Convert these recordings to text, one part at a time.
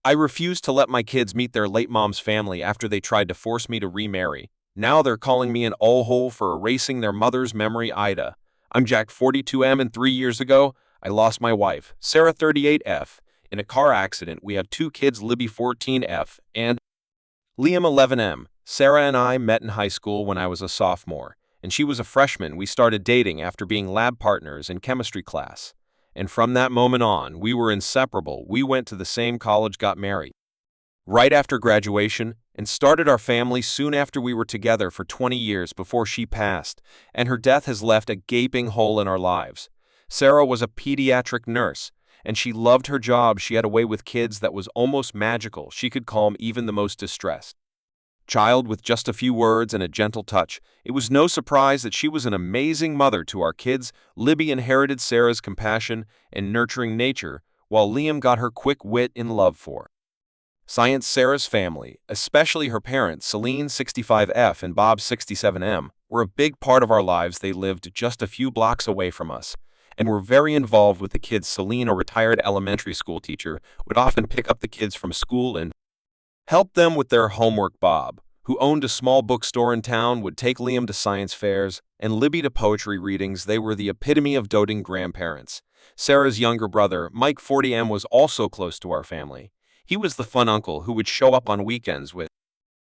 I refused to let my kids meet their late mom's family after they tried to force me to remarry. Now they're calling me an all-hole for erasing their mother's memory, Ida. I'm Jack 42M, and 3 years ago, I lost my wife, Sarah 38F, in a car accident. We have two kids, Libby 14F and Liam 11M. Sarah and I met in high school when I was a sophomore, and she was a freshman. We started dating after being lab partners in chemistry class. And from that moment on, we were inseparable. We went to the same college, got married right after graduation, and started our family soon after. We were together for 20 years before she passed, and her death has left a gaping hole in our lives. Sarah was a pediatric nurse, and she loved her job. She had a way with kids that was almost magical. She could calm even the most distressed child with just a few words and a gentle touch. It was no surprise that she was an amazing mother to our kids. Libby inherited Sarah's compassion and nurturing nature, while Liam got her quick wit and love for science. Sarah's family, especially her parents, Celine 65F and Bob 67M, were a big part of our lives. They lived just a few blocks away from us and were very involved with the kids. Celine, a retired elementary school teacher, would often pick up the kids from school and help them with their homework. Bob, who owned a small bookstore in town, would take Liam to science fairs and Libby to poetry readings. They were the epitome of doting grandparents. Sarah's younger brother, Mike 40M, was also close to our family. He was the fun uncle who would show up on weekends with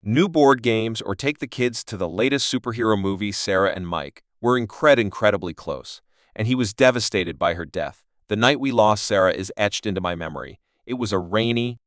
new board games or take the kids to the latest superhero movie. Sarah and Mike were incredibly close, and he was devastated by her death. The night we lost Sarah is etched into my memory. It was a rainy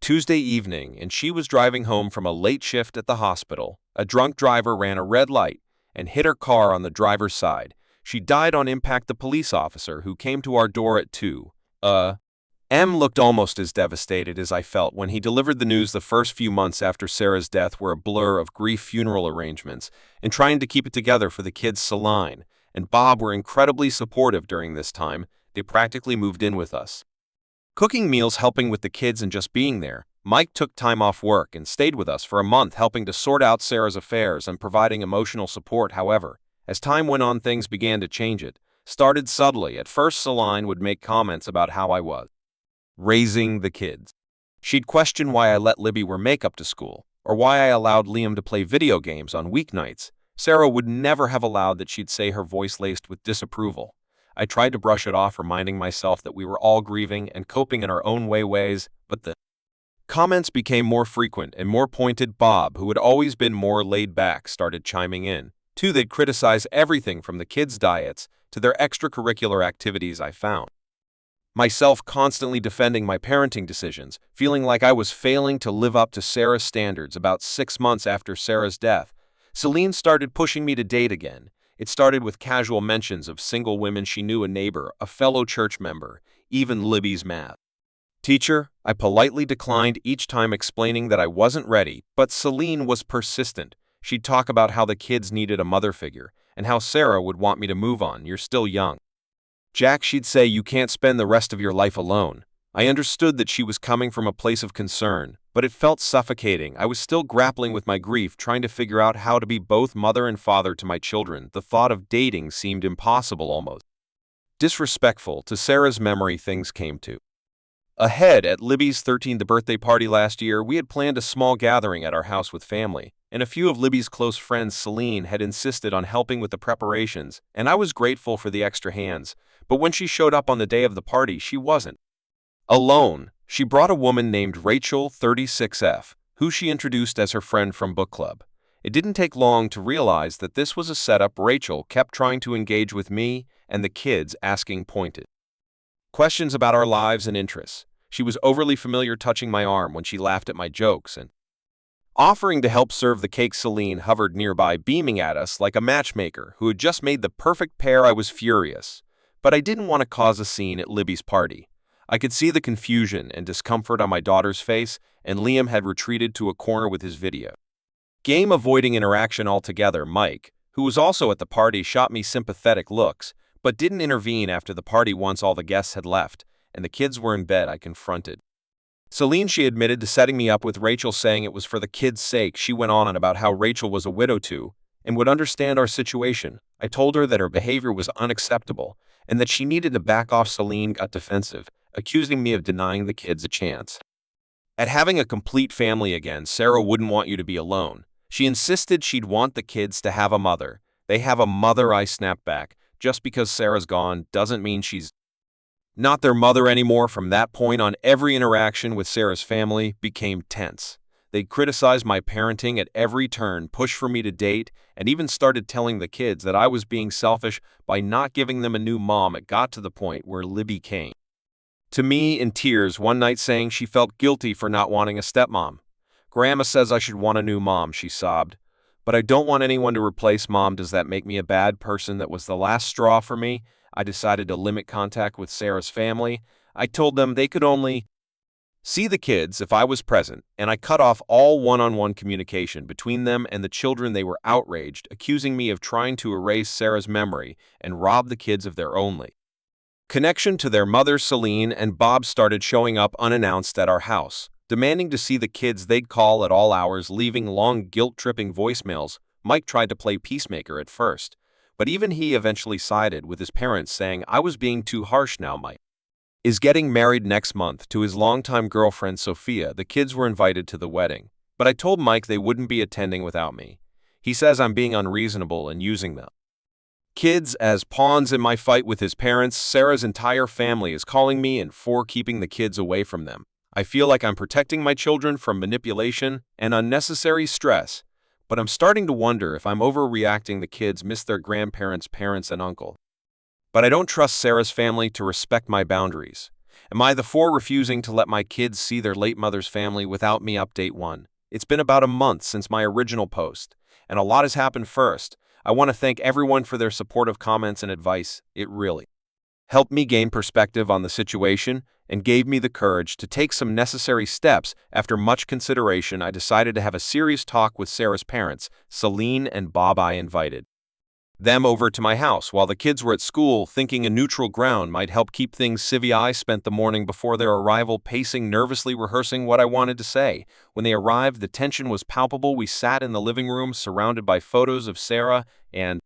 Tuesday evening, and she was driving home from a late shift at the hospital. A drunk driver ran a red light and hit her car on the driver's side. She died on impact. The police officer who came to our door at 2 a.m. looked almost as devastated as I felt when he delivered the news. The first few months after Sarah's death were a blur of grief, funeral arrangements, and trying to keep it together for the kids. Celine and Bob were incredibly supportive during this time. They practically moved in with us, cooking meals, helping with the kids, and just being there. Mike took time off work and stayed with us for a month, helping to sort out Sarah's affairs and providing emotional support. However, as time went on, things began to change. It started subtly. At first, Celine would make comments about how I was raising the kids. She'd question why I let Libby wear makeup to school, or why I allowed Liam to play video games on weeknights. Sarah would never have allowed that. She'd say, her voice laced with disapproval. I tried to brush it off, reminding myself that we were all grieving and coping in our own ways, but the comments became more frequent and more pointed. Bob, who had always been more laid back, started chiming in. Too, they'd criticize everything from the kids' diets to their extracurricular activities. I found myself constantly defending my parenting decisions, feeling like I was failing to live up to Sarah's standards. About 6 months after Sarah's death, Celine started pushing me to date again. It started with casual mentions of single women she knew, a neighbor, a fellow church member, even Libby's math teacher. I politely declined each time, explaining that I wasn't ready, but Celine was persistent. She'd talk about how the kids needed a mother figure and how Sarah would want me to move on. You're still young, Jack, she'd say. You can't spend the rest of your life alone. I understood that she was coming from a place of concern, but it felt suffocating. I was still grappling with my grief, trying to figure out how to be both mother and father to my children. The thought of dating seemed impossible, almost disrespectful to Sarah's memory. Things came to a head at Libby's 13th birthday party last year. We had planned a small gathering at our house with family, and a few of Libby's close friends. Celine had insisted on helping with the preparations, and I was grateful for the extra hands. But when she showed up on the day of the party, she wasn't alone. She brought a woman named Rachel 36F, who she introduced as her friend from book club. It didn't take long to realize that this was a setup. Rachel kept trying to engage with me and the kids, asking pointed questions about our lives and interests. She was overly familiar, touching my arm when she laughed at my jokes and offering to help serve the cake. Celine hovered nearby, beaming at us like a matchmaker who had just made the perfect pair. I was furious, but I didn't want to cause a scene at Libby's party. I could see the confusion and discomfort on my daughter's face, and Liam had retreated to a corner with his video game, avoiding interaction altogether. Mike, who was also at the party, shot me sympathetic looks, but didn't intervene after the party. Once all the guests had left and the kids were in bed, I confronted Celine. She admitted to setting me up with Rachel, saying it was for the kids' sake. She went on about how Rachel was a widow too and would understand our situation. I told her that her behavior was unacceptable and that she needed to back off. Celine got defensive, accusing me of denying the kids a chance At having a complete family again, Sarah wouldn't want you to be alone. She insisted she'd want the kids to have a mother. They have a mother, I snapped back. Just because Sarah's gone doesn't mean she's not their mother anymore. From that point on, every interaction with Sarah's family became tense. They'd criticize my parenting at every turn, push for me to date, and even started telling the kids that I was being selfish by not giving them a new mom. It got to the point where Libby came to me in tears one night saying she felt guilty for not wanting a stepmom. "Grandma says I should want a new mom," she sobbed. "But I don't want anyone to replace mom. Does that make me a bad person?" That was the last straw for me. I decided to limit contact with Sarah's family. I told them they could only see the kids if I was present, and I cut off all one-on-one communication between them and the children. They were outraged, accusing me of trying to erase Sarah's memory and rob the kids of their only connection to their mother. Celine and Bob started showing up unannounced at our house, demanding to see the kids. They'd call at all hours, leaving long, guilt-tripping voicemails. Mike tried to play peacemaker at first, but even he eventually sided with his parents, saying I was being too harsh. Now Mike is getting married next month to his longtime girlfriend Sophia. The kids were invited to the wedding, but I told Mike they wouldn't be attending without me. He says I'm being unreasonable and using them kids as pawns in my fight with his parents. Sarah's entire family is calling me and for keeping the kids away from them. I feel like I'm protecting my children from manipulation and unnecessary stress, but I'm starting to wonder if I'm overreacting. The kids miss their grandparents, parents, and uncle. But I don't trust Sarah's family to respect my boundaries. Am I the four refusing to let my kids see their late mother's family without me? Update 1. It's been about a month since my original post, and a lot has happened. First, I want to thank everyone for their supportive comments and advice. It really helped me gain perspective on the situation and gave me the courage to take some necessary steps. After much consideration, I decided to have a serious talk with Sarah's parents, Celine and Bob. I invited them over to my house while the kids were at school, thinking a neutral ground might help keep things civil. I spent the morning before their arrival pacing nervously, rehearsing what I wanted to say. When they arrived, the tension was palpable. We sat in the living room, surrounded by photos of Sarah and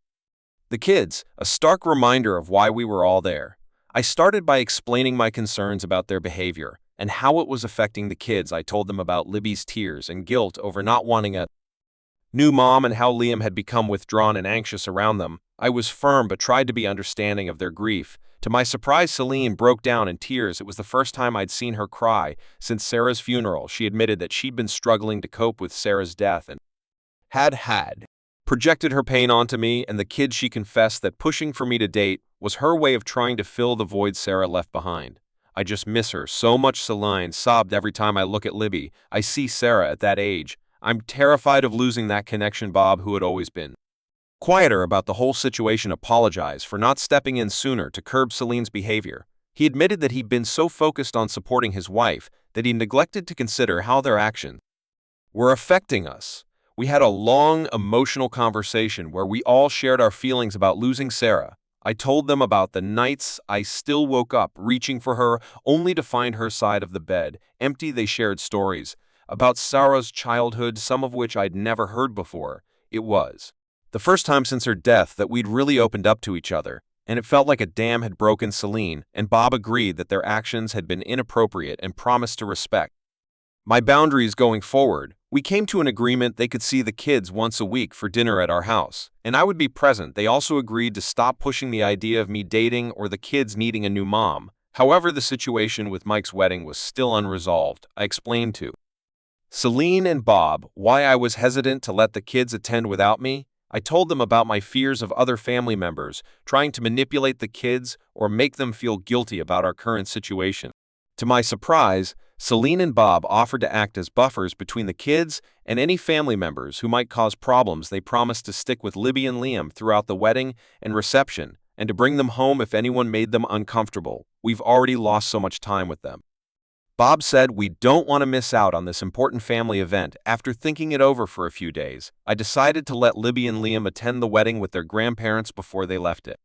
the kids, a stark reminder of why we were all there. I started by explaining my concerns about their behavior and how it was affecting the kids. I told them about Libby's tears and guilt over not wanting a new mom and how Liam had become withdrawn and anxious around them. I was firm but tried to be understanding of their grief. To my surprise, Celine broke down in tears. It was the first time I'd seen her cry since Sarah's funeral. She admitted that she'd been struggling to cope with Sarah's death and had projected her pain onto me and the kids. She confessed that pushing for me to date was her way of trying to fill the void Sarah left behind. "I just miss her so much," Celine sobbed. "Every time I look at Libby, I see Sarah at that age. I'm terrified of losing that connection." Bob, who had always been quieter about the whole situation, apologized for not stepping in sooner to curb Celine's behavior. He admitted that he'd been so focused on supporting his wife that he neglected to consider how their actions were affecting us. We had a long, emotional conversation where we all shared our feelings about losing Sarah. I told them about the nights I still woke up reaching for her, only to find her side of the bed empty. They shared stories about Sarah's childhood, some of which I'd never heard before. It was the first time since her death that we'd really opened up to each other, and it felt like a dam had broken. Celine and Bob agreed that their actions had been inappropriate and promised to respect my boundaries going forward. We came to an agreement they could see the kids once a week for dinner at our house, and I would be present. They also agreed to stop pushing the idea of me dating or the kids needing a new mom. However, the situation with Mike's wedding was still unresolved. I explained to Celine and Bob why I was hesitant to let the kids attend without me. I told them about my fears of other family members trying to manipulate the kids or make them feel guilty about our current situation. To my surprise, Celine and Bob offered to act as buffers between the kids and any family members who might cause problems. They promised to stick with Libby and Liam throughout the wedding and reception, and to bring them home if anyone made them uncomfortable. We've already lost so much time with them. Bob said we don't want to miss out on this important family event. After thinking it over for a few days, I decided to let Libby and Liam attend the wedding with their grandparents before they left it.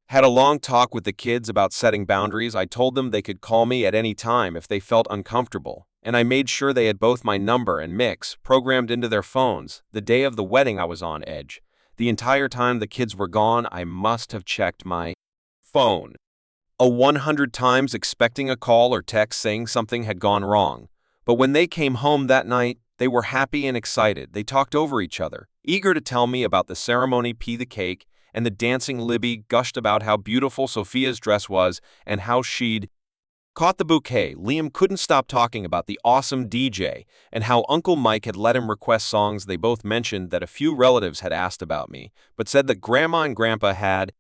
Had a long talk with the kids about setting boundaries. I told them they could call me at any time if they felt uncomfortable, and I made sure they had both my number and mix programmed into their phones. The day of the wedding, I was on edge. The entire time the kids were gone, I must have checked my phone 100 times, expecting a call or text saying something had gone wrong. But when they came home that night, they were happy and excited. They talked over each other, eager to tell me about the ceremony, the cake, and the dancing. Libby gushed about how beautiful Sophia's dress was and how she'd caught the bouquet. Liam couldn't stop talking about the awesome DJ and how Uncle Mike had let him request songs. They both mentioned that a few relatives had asked about me, but said that Grandma and Grandpa had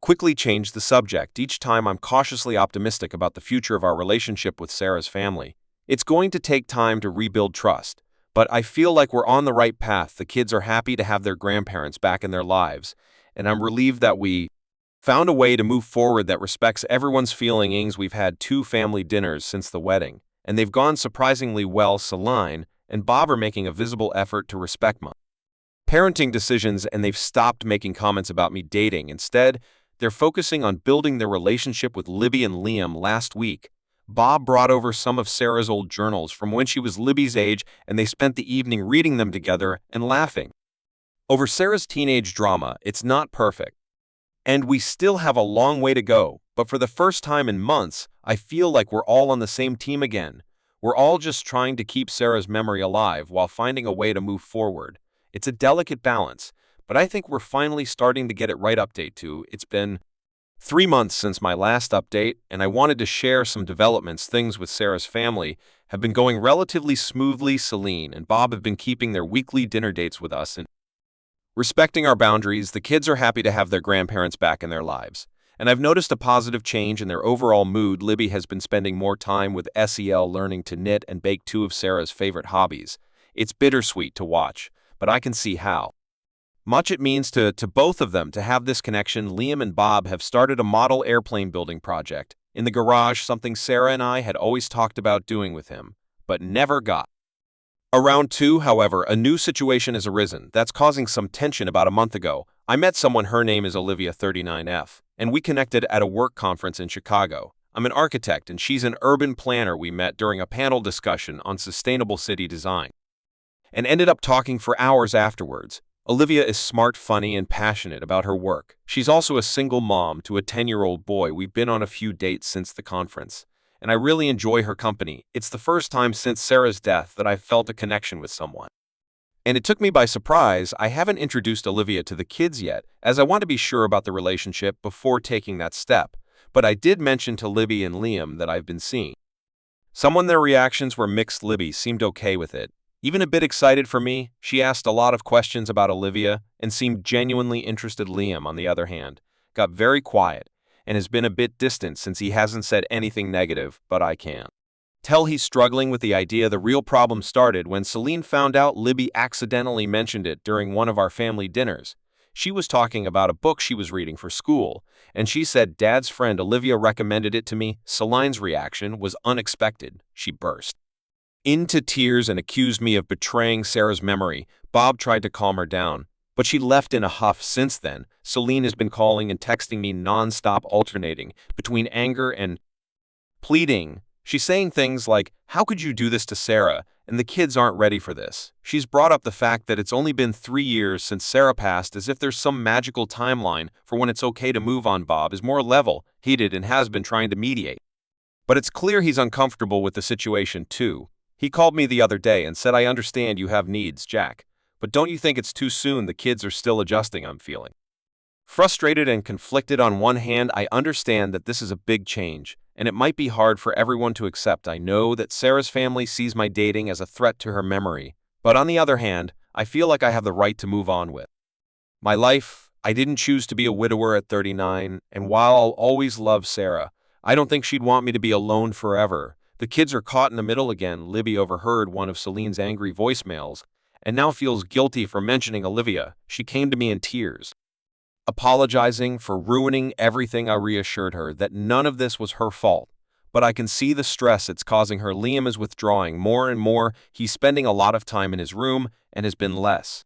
quickly changed the subject. Each time I'm cautiously optimistic about the future of our relationship with Sarah's family. It's going to take time to rebuild trust, but I feel like we're on the right path. The kids are happy to have their grandparents back in their lives, and I'm relieved that we found a way to move forward that respects everyone's feelings. We've had 2 family dinners since the wedding, and they've gone surprisingly well. Celine and Bob are making a visible effort to respect my parenting decisions, and they've stopped making comments about me dating. Instead, they're focusing on building their relationship with Libby and Liam. Last week, Bob brought over some of Sarah's old journals from when she was Libby's age, and they spent the evening reading them together and laughing over Sarah's teenage drama. It's not perfect, and we still have a long way to go, but for the first time in months, I feel like we're all on the same team again. We're all just trying to keep Sarah's memory alive while finding a way to move forward. It's a delicate balance, but I think we're finally starting to get it right. Update 2. It's been 3 months since my last update, and I wanted to share some developments. Things with Sarah's family have been going relatively smoothly. Celine and Bob have been keeping their weekly dinner dates with us and respecting our boundaries. The kids are happy to have their grandparents back in their lives, and I've noticed a positive change in their overall mood. Libby has been spending more time with SEL, learning to knit and bake, 2 of Sarah's favorite hobbies. It's bittersweet to watch, but I can see how much it means to both of them to have this connection. Liam and Bob have started a model airplane building project in the garage, something Sarah and I had always talked about doing with him, but never got around to. However, a new situation has arisen that's causing some tension. About a month ago, I met someone. Her name is Olivia, 39F, and we connected at a work conference in Chicago. I'm an architect and she's an urban planner. We met during a panel discussion on sustainable city design and ended up talking for hours afterwards. Olivia is smart, funny, and passionate about her work. She's also a single mom to a 10-year-old boy. We've been on a few dates since the conference, and I really enjoy her company. It's the first time since Sarah's death that I've felt a connection with someone, and it took me by surprise. I haven't introduced Olivia to the kids yet, as I want to be sure about the relationship before taking that step, but I did mention to Libby and Liam that I've been seeing someone. Their reactions were mixed. Libby seemed okay with it, even a bit excited for me. She asked a lot of questions about Olivia and seemed genuinely interested. Liam, on the other hand, got very quiet and has been a bit distant since he hasn't said anything negative, but I can tell he's struggling with the idea. The real problem started when Celine found out Libby accidentally mentioned it during one of our family dinners. She was talking about a book she was reading for school, and she said Dad's friend Olivia recommended it to me. Celine's reaction was unexpected. She burst into tears and accused me of betraying Sarah's memory. Bob tried to calm her down, but she left in a huff. Since then, Celine has been calling and texting me non-stop, alternating between anger and pleading. She's saying things like, "How could you do this to Sarah? And the kids aren't ready for this." She's brought up the fact that it's only been 3 years since Sarah passed, as if there's some magical timeline for when it's okay to move on. Bob is more level-headed and has been trying to mediate, but it's clear he's uncomfortable with the situation too. He called me the other day and said, "I understand you have needs, Jack, but don't you think it's too soon? The kids are still adjusting." I'm feeling frustrated and conflicted. On one hand, I understand that this is a big change, and it might be hard for everyone to accept. I know that Sarah's family sees my dating as a threat to her memory, but on the other hand, I feel like I have the right to move on with my life. I didn't choose to be a widower at 39, and while I'll always love Sarah, I don't think she'd want me to be alone forever. The kids are caught in the middle again. Libby overheard one of Celine's angry voicemails and now feels guilty for mentioning Olivia. She came to me in tears, apologizing for ruining everything. I reassured her that none of this was her fault, but I can see the stress it's causing her. Liam is withdrawing more and more. He's spending a lot of time in his room and has been less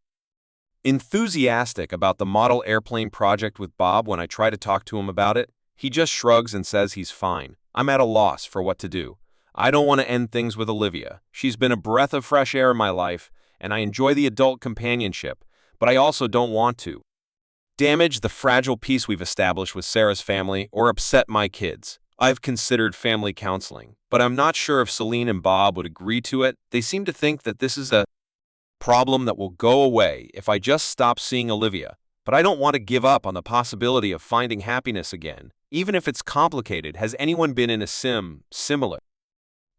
enthusiastic about the model airplane project with Bob. When I try to talk to him about it, he just shrugs and says he's fine. I'm at a loss for what to do. I don't want to end things with Olivia. She's been a breath of fresh air in my life, and I enjoy the adult companionship, but I also don't want to damage the fragile peace we've established with Sarah's family or upset my kids. I've considered family counseling, but I'm not sure if Celine and Bob would agree to it. They seem to think that this is a problem that will go away if I just stop seeing Olivia. But I don't want to give up on the possibility of finding happiness again, even if it's complicated. Has anyone been in a similar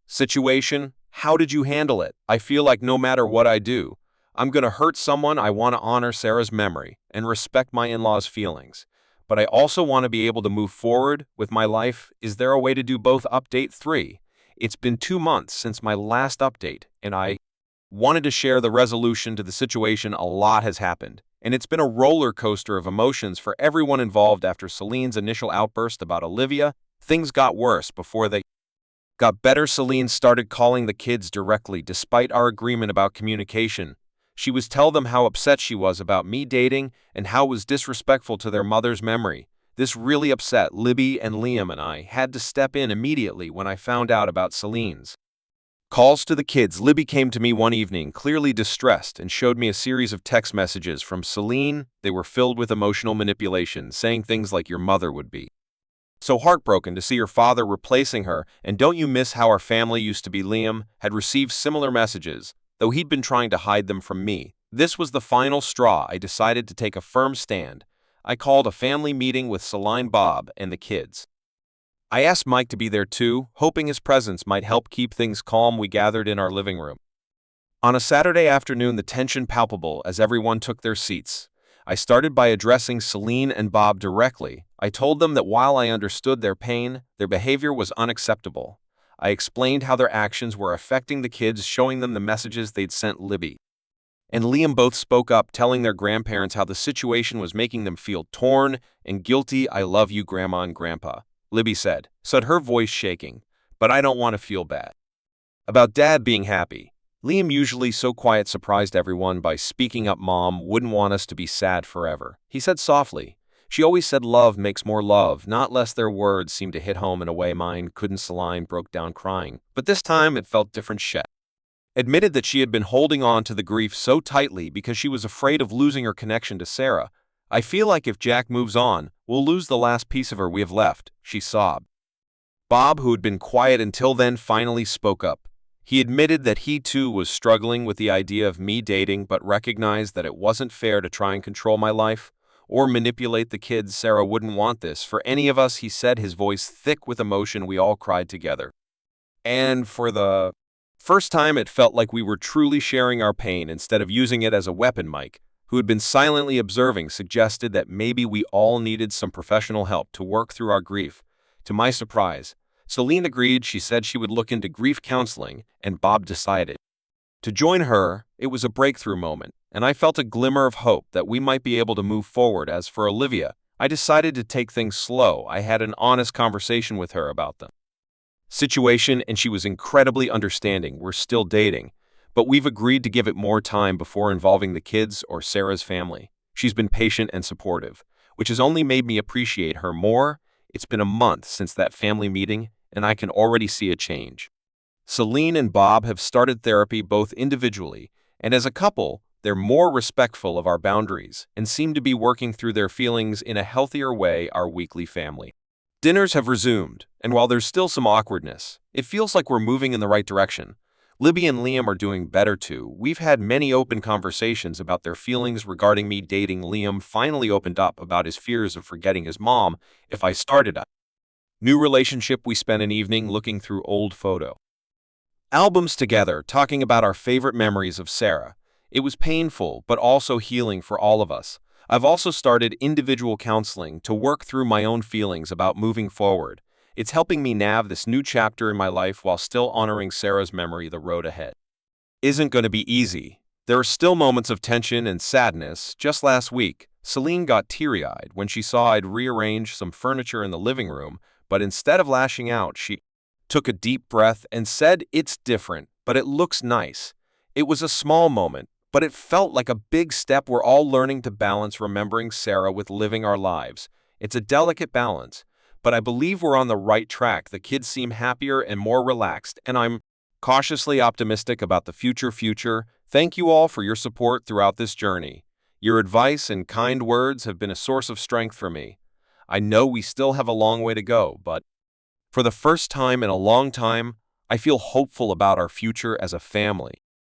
situation? How did you handle it? I feel like no matter what I do, I'm going to hurt someone. I want to honor Sarah's memory and respect my in-laws' feelings. But I also want to be able to move forward with my life. Is there a way to do both? Update 3. It's been 2 months since my last update, and I wanted to share the resolution to the situation. A lot has happened, and it's been a roller coaster of emotions for everyone involved. After Celine's initial outburst about Olivia, things got worse before they got better. Celine started calling the kids directly despite our agreement about communication. She was telling them how upset she was about me dating and how it was disrespectful to their mother's memory. This really upset Libby and Liam, and I had to step in immediately when I found out about Celine's calls to the kids. Libby came to me one evening, clearly distressed, and showed me a series of text messages from Celine. They were filled with emotional manipulation, saying things like, "Your mother would be so heartbroken to see her father replacing her, and don't you miss how our family used to be?" Liam had received similar messages, though he'd been trying to hide them from me. This was the final straw. I decided to take a firm stand. I called a family meeting with Celine, Bob, and the kids. I asked Mike to be there too, hoping his presence might help keep things calm. We gathered in our living room. On a Saturday afternoon, the tension palpable as everyone took their seats. I started by addressing Celine and Bob directly. I told them that while I understood their pain, their behavior was unacceptable. I explained how their actions were affecting the kids, showing them the messages they'd sent Libby and Liam. Both spoke up, telling their grandparents how the situation was making them feel torn and guilty. "I love you, Grandma and Grandpa," Libby said, her voice shaking, "but I don't want to feel bad about Dad being happy." Liam, usually so quiet, surprised everyone by speaking up. "Mom wouldn't want us to be sad forever," he said softly. "She always said love makes more love, not less." Their words seemed to hit home in a way mine couldn't. Celine broke down crying, but this time it felt different. She admitted that she had been holding on to the grief so tightly because she was afraid of losing her connection to Sarah. "I feel like if Jack moves on, we'll lose the last piece of her we have left," she sobbed. Bob, who had been quiet until then, finally spoke up. He admitted that he too was struggling with the idea of me dating, but recognized that it wasn't fair to try and control my life or manipulate the kids. "Sarah wouldn't want this for any of us," he said, his voice thick with emotion. We all cried together. And for the first time, it felt like we were truly sharing our pain instead of using it as a weapon. Mike, who had been silently observing, suggested that maybe we all needed some professional help to work through our grief. To my surprise, Celine agreed. She said she would look into grief counseling, and Bob decided to join her. It was a breakthrough moment, and I felt a glimmer of hope that we might be able to move forward. As for Olivia, I decided to take things slow. I had an honest conversation with her about the situation, and she was incredibly understanding. We're still dating, but we've agreed to give it more time before involving the kids or Sarah's family. She's been patient and supportive, which has only made me appreciate her more. It's been a month since that family meeting, and I can already see a change. Celine and Bob have started therapy both individually, and as a couple, they're more respectful of our boundaries and seem to be working through their feelings in a healthier way. Our weekly family dinners have resumed, and while there's still some awkwardness, it feels like we're moving in the right direction. Libby and Liam are doing better too. We've had many open conversations about their feelings regarding me dating. Liam finally opened up about his fears of forgetting his mom if I started a new relationship. We spent an evening looking through old photo albums together, talking about our favorite memories of Sarah. It was painful, but also healing for all of us. I've also started individual counseling to work through my own feelings about moving forward. It's helping me navigate this new chapter in my life while still honoring Sarah's memory. The road ahead isn't going to be easy. There are still moments of tension and sadness. Just last week, Celine got teary-eyed when she saw I'd rearranged some furniture in the living room, but instead of lashing out, she took a deep breath and said, "It's different, but it looks nice." It was a small moment, but it felt like a big step. We're all learning to balance remembering Sarah with living our lives. It's a delicate balance, but I believe we're on the right track. The kids seem happier and more relaxed, and I'm cautiously optimistic about the future. Thank you all for your support throughout this journey. Your advice and kind words have been a source of strength for me. I know we still have a long way to go, but For the first time in a long time, I feel hopeful about our future as a family.